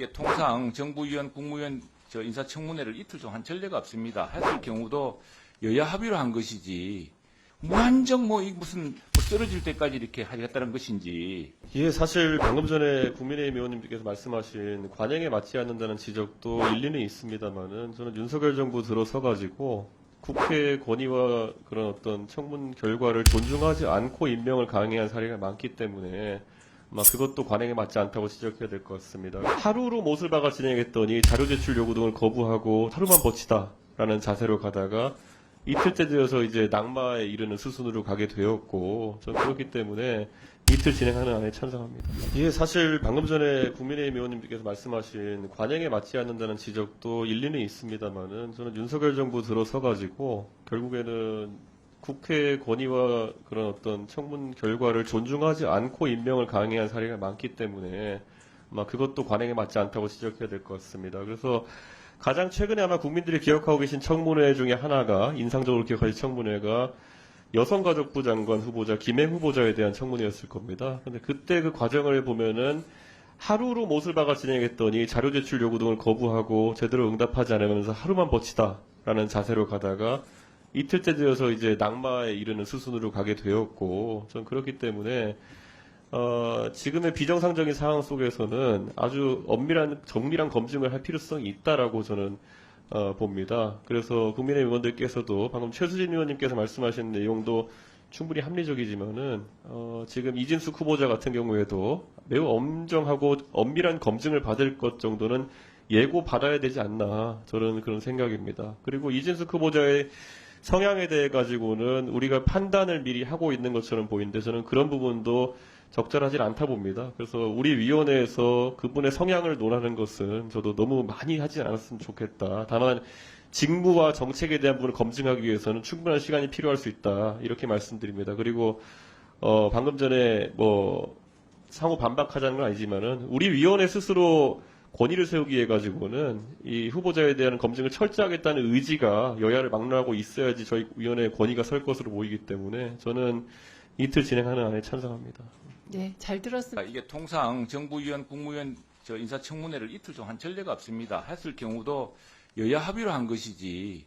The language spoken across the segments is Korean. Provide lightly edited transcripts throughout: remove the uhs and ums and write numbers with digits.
이게 통상 정부위원, 국무위원 인사청문회를 이틀 동안 한 전례가 없습니다. 했을 경우도 여야 합의로 한 것이지 무한정 무슨 쓰러질 때까지 이렇게 하겠다는 것인지. 예, 사실 방금 전에 국민의힘 의원님께서 말씀하신 관행에 맞지 않는다는 지적도 일리는 있습니다만은 저는 윤석열 정부 들어서가지고 국회 권위와 그런 어떤 청문 결과를 존중하지 않고 임명을 강행한 사례가 많기 때문에 아마 그것도 관행에 맞지 않다고 지적해야 될 것 같습니다. 하루로 못을 박아 진행했더니 자료 제출 요구 등을 거부하고 하루만 버티다라는 자세로 가다가 이틀째 되어서 이제 낙마에 이르는 수순으로 가게 되었고, 저는 그렇기 때문에 이틀 진행하는 안에 찬성합니다. 예, 사실 방금 전에 국민의힘 의원님께서 말씀하신 관행에 맞지 않는다는 지적도 일리는 있습니다만은 저는 윤석열 정부 들어서가지고 결국에는 국회 권위와 그런 어떤 청문 결과를 존중하지 않고 임명을 강행한 사례가 많기 때문에 아마 그것도 관행에 맞지 않다고 지적해야 될 것 같습니다. 그래서 가장 최근에 아마 국민들이 기억하고 계신 청문회 중에 하나가, 인상적으로 기억하실 청문회가 여성가족부 장관 후보자 김해 후보자에 대한 청문회였을 겁니다. 근데 그때 그 과정을 보면은 하루로 못을 박아 진행했더니 자료 제출 요구 등을 거부하고 제대로 응답하지 않으면서 하루만 버티다라는 자세로 가다가 이틀째 되어서 이제 낙마에 이르는 수순으로 가게 되었고, 전 그렇기 때문에 지금의 비정상적인 상황 속에서는 아주 엄밀한 정밀한 검증을 할 필요성이 있다라고 저는 봅니다. 그래서 국민의힘 의원들께서도 방금 최수진 의원님께서 말씀하신 내용도 충분히 합리적이지만은 지금 이진숙 후보자 같은 경우에도 매우 엄정하고 엄밀한 검증을 받을 것 정도는 예고 받아야 되지 않나, 저는 그런 생각입니다. 그리고 이진숙 후보자의 성향에 대해 가지고는 우리가 판단을 미리 하고 있는 것처럼 보이는데 저는 그런 부분도 적절하지 않다 봅니다. 그래서 우리 위원회에서 그분의 성향을 논하는 것은 저도 너무 많이 하지 않았으면 좋겠다. 다만 직무와 정책에 대한 부분을 검증하기 위해서는 충분한 시간이 필요할 수 있다, 이렇게 말씀드립니다. 그리고 방금 전에 상호 반박하자는 건 아니지만은 우리 위원회 스스로 권위를 세우기 위해 가지고는 이 후보자에 대한 검증을 철저하게 했다는 의지가 여야를 막론하고 있어야지 저희 위원회의 권위가 설 것으로 보이기 때문에 저는 이틀 진행하는 안에 찬성합니다. 네, 잘 들었습니다. 이게 통상 정부위원, 국무위원 인사청문회를 이틀 동안 한 전례가 없습니다. 했을 경우도 여야 합의로 한 것이지.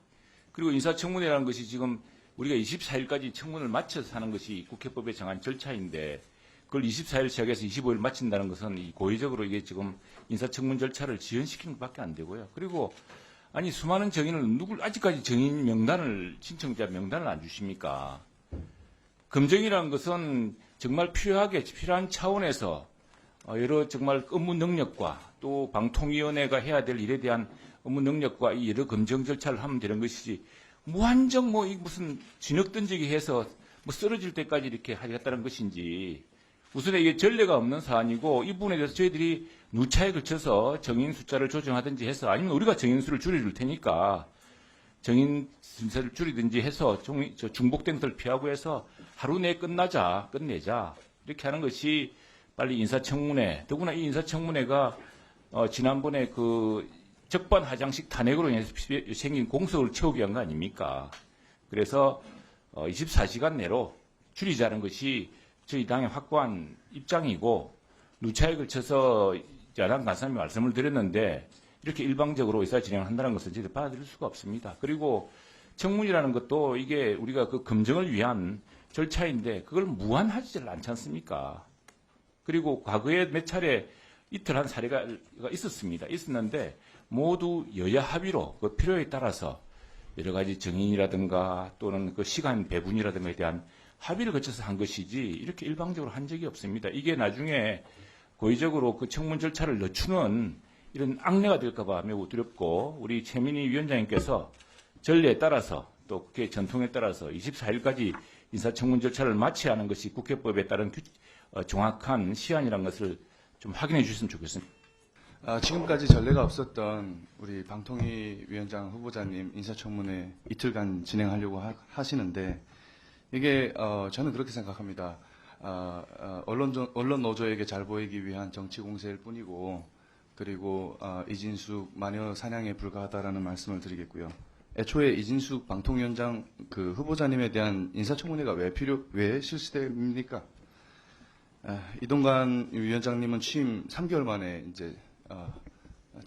그리고 인사청문회라는 것이 지금 우리가 24일까지 청문을 마쳐서 하는 것이 국회법에 정한 절차인데, 그걸 24일 시작해서 25일 마친다는 것은 고의적으로 이게 지금 인사청문 절차를 지연시키는 것밖에 안 되고요. 그리고 아니 수많은 정인을 아직까지 정인 명단을, 신청자 명단을 안 주십니까? 검증이라는 것은 정말 필요한 차원에서 여러 정말 업무 능력과 또 방통위원회가 해야 될 일에 대한 업무 능력과 이 여러 검증 절차를 하면 되는 것이지, 무한정 무슨 진흙 던지기 해서 쓰러질 때까지 이렇게 하겠다는 것인지. 우선 이게 전례가 없는 사안이고, 이 부분에 대해서 저희들이 누차에 걸쳐서 정인 숫자를 조정하든지 해서, 아니면 우리가 정인 수를 줄여줄 테니까 정인 순서를 줄이든지 해서 중복된 것을 피하고 해서 하루 내에 끝내자, 이렇게 하는 것이 빨리 인사청문회, 더구나 이 인사청문회가 지난번에 그 적반하장식 탄핵으로 인해서 생긴 공석을 채우기 위한 거 아닙니까? 그래서 24시간 내로 줄이자는 것이 저희 당의 확고한 입장이고, 누차에 걸쳐서 야당 간사님이 말씀을 드렸는데 이렇게 일방적으로 의사 진행을 한다는 것은 저희들 받아들일 수가 없습니다. 그리고 청문이라는 것도 이게 우리가 그 검증을 위한 절차인데 그걸 무한하지 않지 않습니까? 그리고 과거에 몇 차례 이틀 한 사례가 있었는데 모두 여야 합의로 그 필요에 따라서 여러 가지 정인이라든가 또는 그 시간 배분이라든가에 대한 합의를 거쳐서 한 것이지 이렇게 일방적으로 한 적이 없습니다. 이게 나중에 고의적으로 그 청문 절차를 늦추는 이런 악례가 될까 봐 매우 두렵고, 우리 최민희 위원장님께서 전례에 따라서 또 국회 전통에 따라서 24일까지 인사청문 절차를 마쳐야 하는 것이 국회법에 따른 정확한 시한이라는 것을 좀 확인해 주셨으면 좋겠습니다. 지금까지 전례가 없었던 우리 방통위 위원장 후보자님 인사청문회 이틀간 진행하려고 하시는데, 이게 저는 그렇게 생각합니다. 언론 노조에게 잘 보이기 위한 정치 공세일 뿐이고, 그리고 이진숙 마녀 사냥에 불과하다라는 말씀을 드리겠고요. 애초에 이진숙 방통위원장 그 후보자님에 대한 인사청문회가 왜 실시됩니까? 이동관 위원장님은 취임 3개월 만에 이제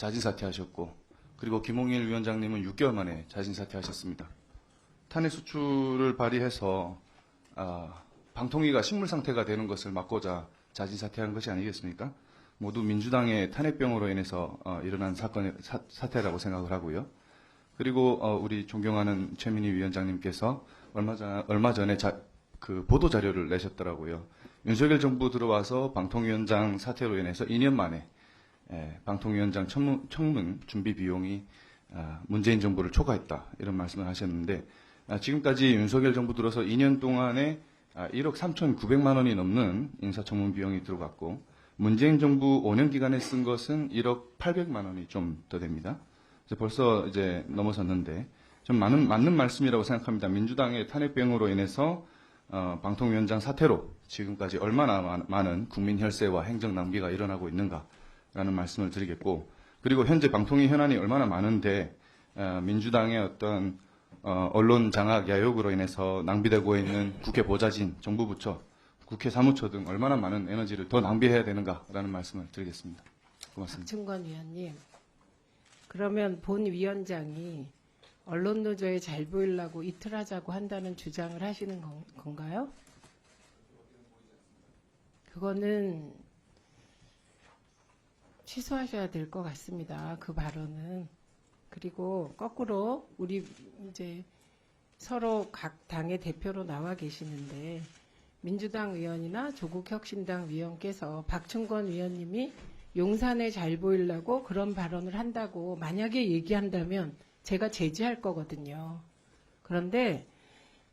자진 사퇴하셨고, 그리고 김홍일 위원장님은 6개월 만에 자진 사퇴하셨습니다. 탄핵 수출을 발의해서 방통위가 식물 상태가 되는 것을 막고자 자진 사퇴한 것이 아니겠습니까? 모두 민주당의 탄핵병으로 인해서 일어난 사태라고 생각을 하고요. 그리고 우리 존경하는 최민희 위원장님께서 얼마 전에 그 보도 자료를 내셨더라고요. 윤석열 정부 들어와서 방통위원장 사퇴로 인해서 2년 만에 방통위원장 청문 준비 비용이 문재인 정부를 초과했다, 이런 말씀을 하셨는데, 지금까지 윤석열 정부 들어서 2년 동안에 1억 3,900만 원이 넘는 인사청문 비용이 들어갔고, 문재인 정부 5년 기간에 쓴 것은 1억 800만 원이 좀 더 됩니다. 그래서 벌써 이제 넘어섰는데, 좀 맞는 말씀이라고 생각합니다. 민주당의 탄핵병으로 인해서 방통위원장 사태로 지금까지 얼마나 많은 국민 혈세와 행정 낭비가 일어나고 있는가라는 말씀을 드리겠고, 그리고 현재 방통위 현안이 얼마나 많은데 민주당의 어떤 언론 장악 야욕으로 인해서 낭비되고 있는 국회 보좌진, 정부 부처, 국회 사무처 등 얼마나 많은 에너지를 더 낭비해야 되는가라는 말씀을 드리겠습니다. 고맙습니다. 박충건 위원님, 그러면 본 위원장이 언론 노조에 잘 보이려고 이틀 하자고 한다는 주장을 하시는 건가요? 그거는 취소하셔야 될 것 같습니다. 그 발언은. 그리고 거꾸로 우리 이제 서로 각 당의 대표로 나와 계시는데, 민주당 의원이나 조국혁신당 위원께서 박충건 위원님이 용산에 잘 보이려고 그런 발언을 한다고 만약에 얘기한다면 제가 제지할 거거든요. 그런데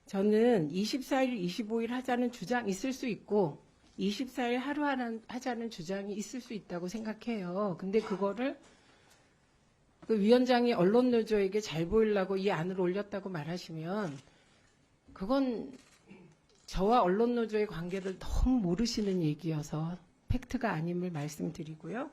저는 24일, 25일 하자는 주장 있을 수 있고 24일 하루 하자는 주장이 있을 수 있다고 생각해요. 근데 그거를 그 위원장이 언론노조에게 잘 보이려고 이 안을 올렸다고 말하시면 그건 저와 언론노조의 관계를 너무 모르시는 얘기여서 팩트가 아님을 말씀드리고요.